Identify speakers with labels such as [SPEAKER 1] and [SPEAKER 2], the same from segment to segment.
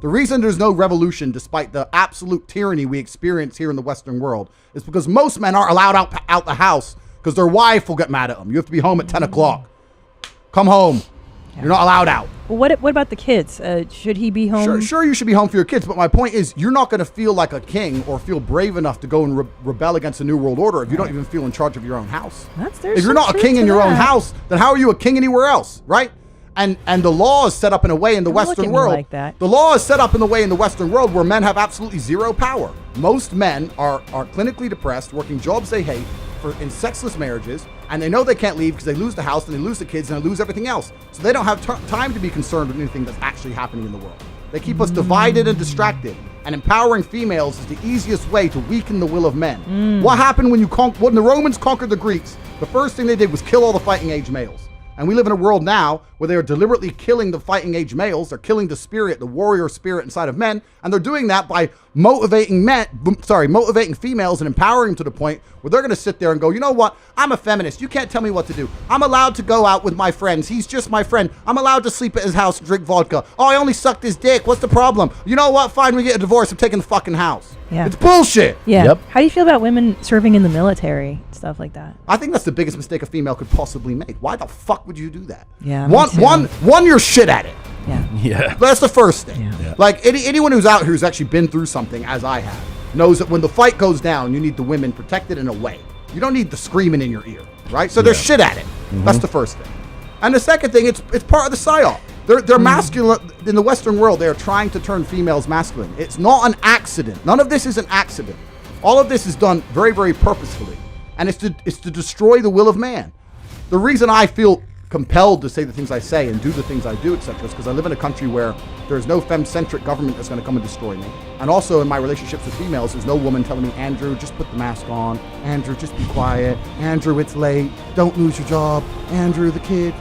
[SPEAKER 1] The reason there's no revolution, despite the absolute tyranny we experience here in the Western world, is because most men aren't allowed out the house because their wife will get mad at them. You have to be home at 10 o'clock. Come home. Yeah. You're not allowed out.
[SPEAKER 2] Well, what about the kids? Should he be home?
[SPEAKER 1] Sure, you should be home for your kids. But my point is, you're not going to feel like a king or feel brave enough to go and rebel against the New World Order if you don't even feel in charge of your own house. If you're not a king in your own house, then how are you a king anywhere else, right? And the law is set up in a way in the Western world.
[SPEAKER 2] Like that.
[SPEAKER 1] The law is set up in the way in the Western world where men have absolutely zero power. Most men are clinically depressed, working jobs they hate, in sexless marriages, and they know they can't leave because they lose the house and they lose the kids and they lose everything else. So they don't have time to be concerned with anything that's actually happening in the world. They keep us divided and distracted. And empowering females is the easiest way to weaken the will of men. What happened when the Romans conquered the Greeks? The first thing they did was kill all the fighting age males. And we live in a world now where they are deliberately killing the fighting age males. They're killing the spirit, the warrior spirit inside of men. And they're doing that by motivating females and empowering them to the point where they're going to sit there and go, you know what? I'm a feminist. You can't tell me what to do. I'm allowed to go out with my friends. He's just my friend. I'm allowed to sleep at his house and drink vodka. Oh, I only sucked his dick. What's the problem? You know what? Fine, we get a divorce. I'm taking the fucking house.
[SPEAKER 2] Yeah.
[SPEAKER 1] It's bullshit.
[SPEAKER 2] Yeah.
[SPEAKER 3] Yep.
[SPEAKER 2] How do you feel about women serving in the military, stuff like that?
[SPEAKER 1] I think that's the biggest mistake a female could possibly make. Why the fuck would you do that?
[SPEAKER 2] Yeah.
[SPEAKER 1] One, you're shit at it.
[SPEAKER 2] Yeah.
[SPEAKER 1] That's the first thing.
[SPEAKER 2] Yeah.
[SPEAKER 1] Like anyone who's out here who's actually been through something, as I have, knows that when the fight goes down, you need the women protected in a way. You don't need the screaming in your ear, right? So they're shit at it. That's the first thing. And the second thing, it's part of the psyop. They're masculine. In the Western world, they're trying to turn females masculine. It's not an accident. None of this is an accident. All of this is done very, very purposefully. And it's to destroy the will of man. The reason I feel compelled to say the things I say and do the things I do, etc., is because I live in a country where there's no femme-centric government that's going to come and destroy me. And also in my relationships with females, there's no woman telling me, Andrew, just put the mask on. Andrew, just be quiet. Andrew, it's late. Don't lose your job. Andrew, the kid.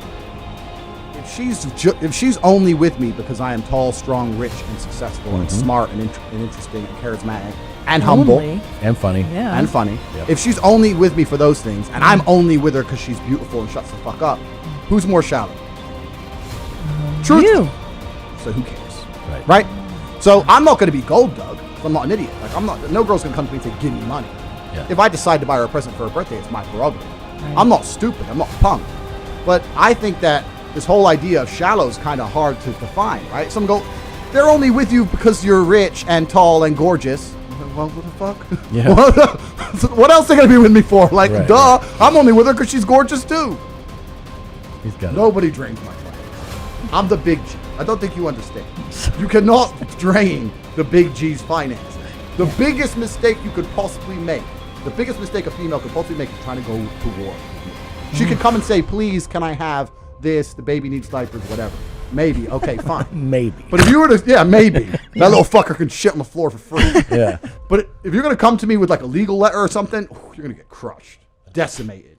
[SPEAKER 1] If she's only with me because I am tall, strong, rich, and successful, and smart, and interesting, and charismatic, and humble,
[SPEAKER 3] and funny,
[SPEAKER 1] and funny, if she's only with me for those things, and I'm only with her because she's beautiful and shuts the fuck up, who's more shallow? Truth.
[SPEAKER 2] You.
[SPEAKER 1] So who cares? Right? So I'm not going to be gold dug. I'm not an idiot. Like no girl's going to come to me and say, "Give me money." Yeah. If I decide to buy her a present for her birthday, it's my prerogative. Right. I'm not stupid. I'm not a punk. But I think that this whole idea of shallow is kind of hard to define, right? Some go, they're only with you because you're rich and tall and gorgeous. Well, what the fuck? Yeah. What else are they going to be with me for? Like, duh. Right. I'm only with her because she's gorgeous too. Nobody drains my finances. I'm the big G. I don't think you understand. You cannot drain the big G's finances. The biggest mistake you could possibly make, the biggest mistake a female could possibly make is trying to go to war. She could come and say, please, can I have this, the baby needs diapers, whatever. Maybe. Okay, fine.
[SPEAKER 3] Maybe.
[SPEAKER 1] But if you were to, maybe. That little fucker can shit on the floor for free.
[SPEAKER 3] Yeah.
[SPEAKER 1] But if you're going to come to me with like a legal letter or something, you're going to get crushed, decimated.